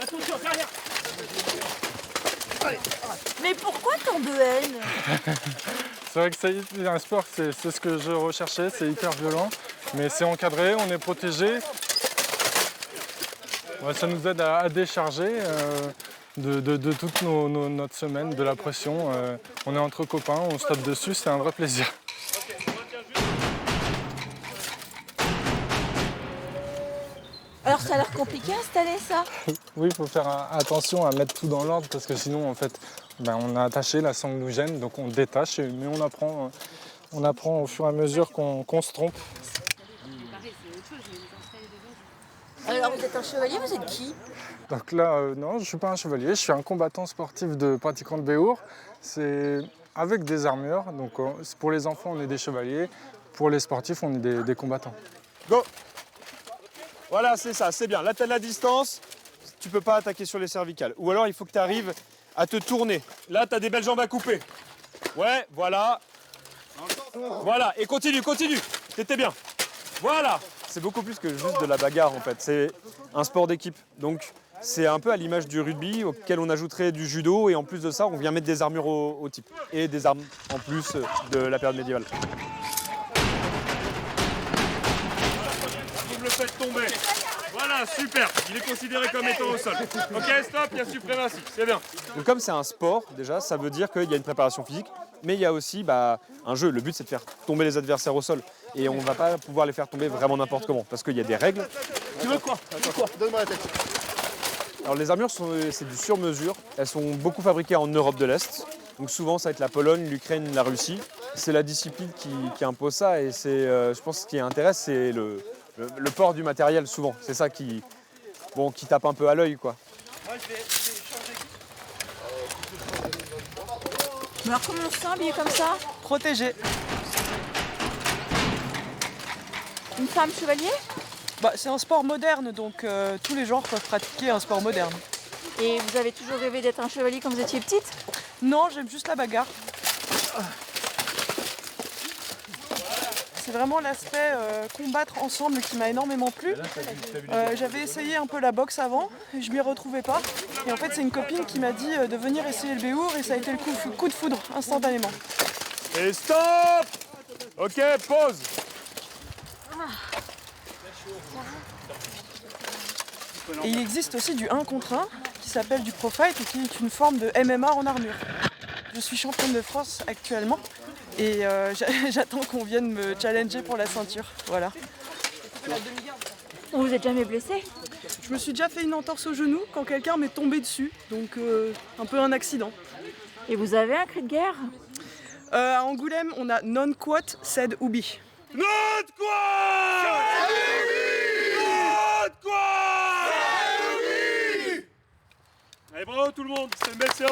Attention, derrière. Mais pourquoi tant de haine? C'est vrai que c'est un sport, c'est ce que je recherchais, c'est hyper violent, mais c'est encadré, on est protégé. Ouais, ça nous aide à décharger de toute notre semaine, de la pression. On est entre copains, on se tape dessus, c'est un vrai plaisir. Alors ça a l'air compliqué à installer ça? Oui, il faut faire attention à mettre tout dans l'ordre parce que sinon, en fait, on a attaché, la sangle nous gêne, donc on détache, mais on apprend au fur et à mesure qu'on se trompe. Alors vous êtes un chevalier, vous êtes qui? Donc là, non, je ne suis pas un chevalier, je suis un combattant sportif de pratiquant de Béour. C'est avec des armures, donc pour les enfants, on est des chevaliers, pour les sportifs, on est des combattants. Go. Voilà, c'est ça, c'est bien. Là, tu as la distance, tu peux pas attaquer sur les cervicales. Ou alors, il faut que tu arrives à te tourner. Là, tu as des belles jambes à couper. Ouais, voilà. Voilà, et continue, continue. T'étais bien. Voilà. C'est beaucoup plus que juste de la bagarre, en fait. C'est un sport d'équipe. Donc, c'est un peu à l'image du rugby, auquel on ajouterait du judo. Et en plus de ça, on vient mettre des armures au type. Et des armes en plus de la période médiévale. Vous le faites tomber. Voilà, super. Il est considéré comme étant au sol. Ok, stop, il y a suprématie. C'est bien. Donc comme c'est un sport, déjà, ça veut dire qu'il y a une préparation physique. Mais il y a aussi un jeu. Le but, c'est de faire tomber les adversaires au sol. Et on ne va pas pouvoir les faire tomber vraiment n'importe comment. Parce qu'il y a des règles. Tu veux quoi? Donne-moi la tête. Alors les armures, c'est du sur-mesure. Elles sont beaucoup fabriquées en Europe de l'Est. Donc souvent, ça va être la Pologne, l'Ukraine, la Russie. C'est la discipline qui impose ça. Et je pense que ce qui intéresse, c'est le port du matériel, souvent. C'est ça qui tape un peu à l'œil, quoi. Mais alors comment on se sent habillé comme ça? Protégé. Une femme chevalier? C'est un sport moderne, donc tous les genres peuvent pratiquer un sport moderne. Et vous avez toujours rêvé d'être un chevalier quand vous étiez petite? Non, j'aime juste la bagarre. C'est vraiment l'aspect combattre ensemble qui m'a énormément plu. J'avais essayé un peu la boxe avant, et je m'y retrouvais pas. Et en fait, c'est une copine qui m'a dit de venir essayer le Béour et ça a été le coup de foudre instantanément. Et stop. Ok, pause. Et il existe aussi du 1 contre 1 qui s'appelle du Pro Fight et qui est une forme de MMA en armure. Je suis championne de France actuellement et j'attends qu'on vienne me challenger pour la ceinture. Voilà. Vous êtes jamais blessé? Je me suis déjà fait une entorse au genou quand quelqu'un m'est tombé dessus, donc un peu un accident. Et vous avez un cri de guerre? À Angoulême, on a non quot sed ubi. Non quoi. Non quoi. Allez, bravo tout le monde, c'était une belle séance.